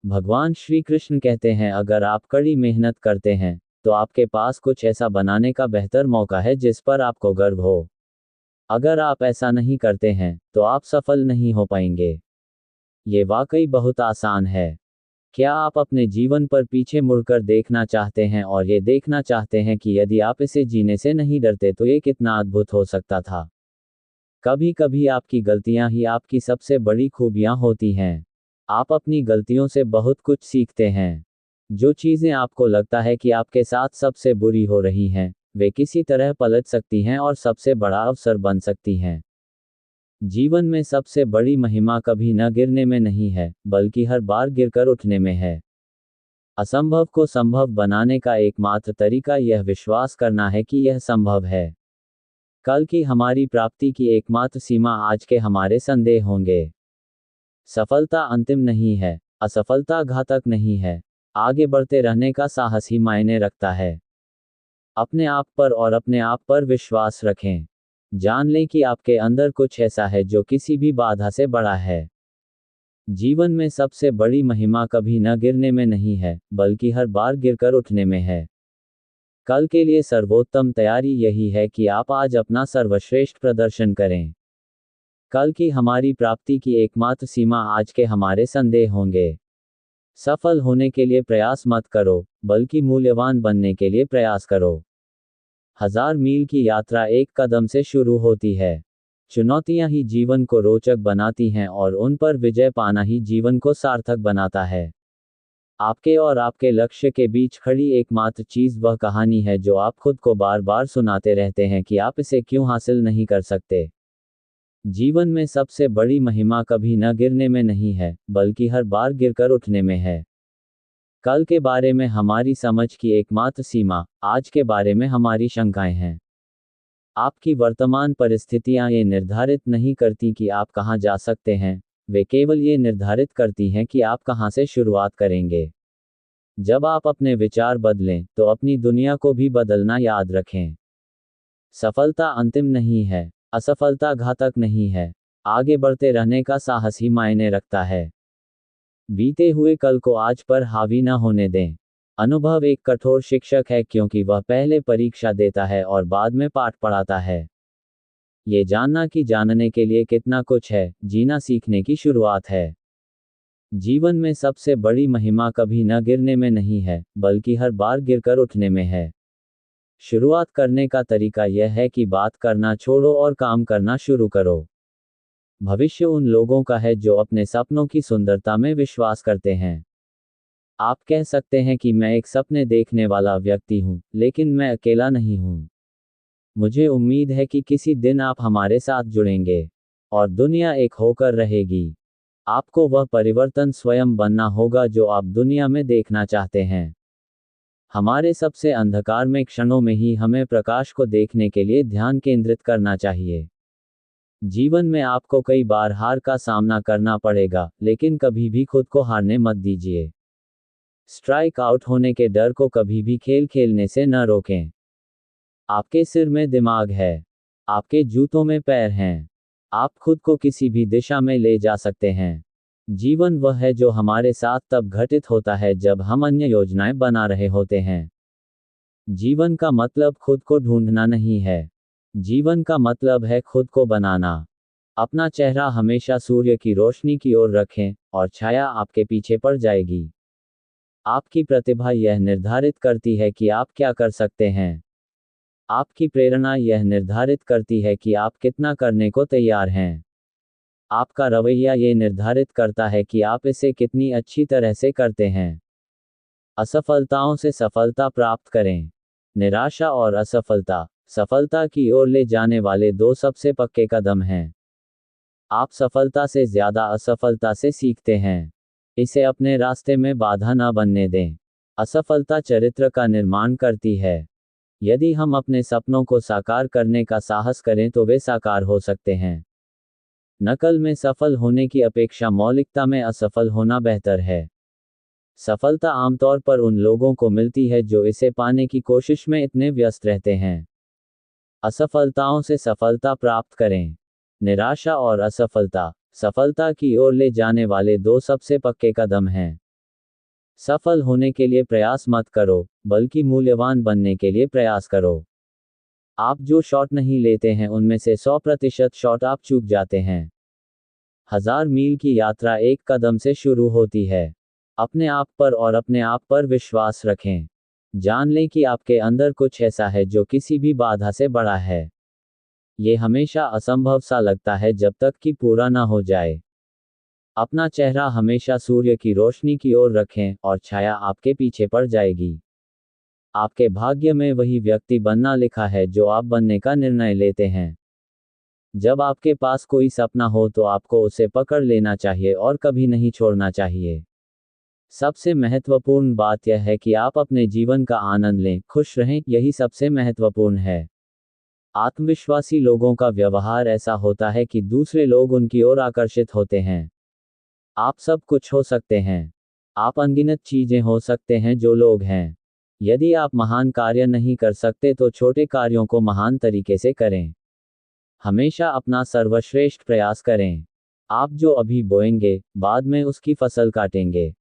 भगवान श्री कृष्ण कहते हैं, अगर आप कड़ी मेहनत करते हैं तो आपके पास कुछ ऐसा बनाने का बेहतर मौका है जिस पर आपको गर्व हो। अगर आप ऐसा नहीं करते हैं तो आप सफल नहीं हो पाएंगे। ये वाकई बहुत आसान है। क्या आप अपने जीवन पर पीछे मुड़कर देखना चाहते हैं और ये देखना चाहते हैं कि यदि आप इसे जीने से नहीं डरते तो ये कितना अद्भुत हो सकता था? कभी कभी आपकी गलतियां ही आपकी सबसे बड़ी खूबियां होती हैं। आप अपनी गलतियों से बहुत कुछ सीखते हैं। जो चीज़ें आपको लगता है कि आपके साथ सबसे बुरी हो रही हैं, वे किसी तरह पलट सकती हैं और सबसे बड़ा अवसर बन सकती हैं। जीवन में सबसे बड़ी महिमा कभी न गिरने में नहीं है, बल्कि हर बार गिरकर उठने में है। असंभव को संभव बनाने का एकमात्र तरीका यह विश्वास करना है कि यह संभव है। कल की हमारी प्राप्ति की एकमात्र सीमा आज के हमारे संदेह होंगे। सफलता अंतिम नहीं है, असफलता घातक नहीं है। आगे बढ़ते रहने का साहस ही मायने रखता है। अपने आप पर और अपने आप पर विश्वास रखें। जान लें कि आपके अंदर कुछ ऐसा है जो किसी भी बाधा से बड़ा है। जीवन में सबसे बड़ी महिमा कभी न गिरने में नहीं है, बल्कि हर बार गिरकर उठने में है। कल के लिए सर्वोत्तम तैयारी यही है कि आप आज अपना सर्वश्रेष्ठ प्रदर्शन करें। कल की हमारी प्राप्ति की एकमात्र सीमा आज के हमारे संदेह होंगे। सफल होने के लिए प्रयास मत करो, बल्कि मूल्यवान बनने के लिए प्रयास करो। 1000 मील की यात्रा एक कदम से शुरू होती है। चुनौतियां ही जीवन को रोचक बनाती हैं और उन पर विजय पाना ही जीवन को सार्थक बनाता है। आपके और आपके लक्ष्य के बीच खड़ी एकमात्र चीज वह कहानी है जो आप खुद को बार बार सुनाते रहते हैं कि आप इसे क्यों हासिल नहीं कर सकते। जीवन में सबसे बड़ी महिमा कभी न गिरने में नहीं है, बल्कि हर बार गिरकर उठने में है। कल के बारे में हमारी समझ की एकमात्र सीमा आज के बारे में हमारी शंकाएं हैं। आपकी वर्तमान परिस्थितियां ये निर्धारित नहीं करती कि आप कहां जा सकते हैं, वे केवल ये निर्धारित करती हैं कि आप कहां से शुरुआत करेंगे। जब आप अपने विचार बदलें तो अपनी दुनिया को भी बदलना याद रखें। सफलता अंतिम नहीं है, असफलता घातक नहीं है। आगे बढ़ते रहने का साहस ही मायने रखता है। बीते हुए कल को आज पर हावी न होने दें। अनुभव एक कठोर शिक्षक है क्योंकि वह पहले परीक्षा देता है और बाद में पाठ पढ़ाता है। ये जानना कि जानने के लिए कितना कुछ है, जीना सीखने की शुरुआत है। जीवन में सबसे बड़ी महिमा कभी न गिरने में नहीं है, बल्कि हर बार गिरकर उठने में है। शुरुआत करने का तरीका यह है कि बात करना छोड़ो और काम करना शुरू करो। भविष्य उन लोगों का है जो अपने सपनों की सुंदरता में विश्वास करते हैं। आप कह सकते हैं कि मैं एक सपने देखने वाला व्यक्ति हूं, लेकिन मैं अकेला नहीं हूं। मुझे उम्मीद है कि किसी दिन आप हमारे साथ जुड़ेंगे और दुनिया एक होकर रहेगी। आपको वह परिवर्तन स्वयं बनना होगा जो आप दुनिया में देखना चाहते हैं। हमारे सबसे अंधकार में क्षणों में ही हमें प्रकाश को देखने के लिए ध्यान केंद्रित करना चाहिए। जीवन में आपको कई बार हार का सामना करना पड़ेगा, लेकिन कभी भी खुद को हारने मत दीजिए। स्ट्राइक आउट होने के डर को कभी भी खेल खेलने से न रोकें। आपके सिर में दिमाग है, आपके जूतों में पैर हैं। आप खुद को किसी भी दिशा में ले जा सकते हैं। जीवन वह है जो हमारे साथ तब घटित होता है जब हम अन्य योजनाएं बना रहे होते हैं। जीवन का मतलब खुद को ढूंढना नहीं है, जीवन का मतलब है खुद को बनाना। अपना चेहरा हमेशा सूर्य की रोशनी की ओर रखें और छाया आपके पीछे पड़ जाएगी। आपकी प्रतिभा यह निर्धारित करती है कि आप क्या कर सकते हैं। आपकी प्रेरणा यह निर्धारित करती है कि आप कितना करने को तैयार हैं। आपका रवैया ये निर्धारित करता है कि आप इसे कितनी अच्छी तरह से करते हैं। असफलताओं से सफलता प्राप्त करें। निराशा और असफलता सफलता की ओर ले जाने वाले दो सबसे पक्के कदम हैं। आप सफलता से ज्यादा असफलता से सीखते हैं। इसे अपने रास्ते में बाधा न बनने दें। असफलता चरित्र का निर्माण करती है। यदि हम अपने सपनों को साकार करने का साहस करें तो वे साकार हो सकते हैं। नकल में सफल होने की अपेक्षा मौलिकता में असफल होना बेहतर है। सफलता आमतौर पर उन लोगों को मिलती है जो इसे पाने की कोशिश में इतने व्यस्त रहते हैं। असफलताओं से सफलता प्राप्त करें। निराशा और असफलता सफलता की ओर ले जाने वाले दो सबसे पक्के कदम हैं। सफल होने के लिए प्रयास मत करो, बल्कि मूल्यवान बनने के लिए प्रयास करो। आप जो शॉट नहीं लेते हैं उनमें से 100% शॉट आप चूक जाते हैं। 1000 मील की यात्रा एक कदम से शुरू होती है। अपने आप पर और अपने आप पर विश्वास रखें। जान लें कि आपके अंदर कुछ ऐसा है जो किसी भी बाधा से बड़ा है। ये हमेशा असंभव सा लगता है जब तक कि पूरा ना हो जाए। अपना चेहरा हमेशा सूर्य की रोशनी की ओर रखें और छाया आपके पीछे पड़ जाएगी। आपके भाग्य में वही व्यक्ति बनना लिखा है जो आप बनने का निर्णय लेते हैं। जब आपके पास कोई सपना हो तो आपको उसे पकड़ लेना चाहिए और कभी नहीं छोड़ना चाहिए। सबसे महत्वपूर्ण बात यह है कि आप अपने जीवन का आनंद लें, खुश रहें, यही सबसे महत्वपूर्ण है। आत्मविश्वासी लोगों का व्यवहार ऐसा होता है कि दूसरे लोग उनकी ओर आकर्षित होते हैं। आप सब कुछ हो सकते हैं। आप अनगिनत चीजें हो सकते हैं जो लोग हैं। यदि आप महान कार्य नहीं कर सकते तो छोटे कार्यों को महान तरीके से करें। हमेशा अपना सर्वश्रेष्ठ प्रयास करें। आप जो अभी बोएंगे, बाद में उसकी फसल काटेंगे।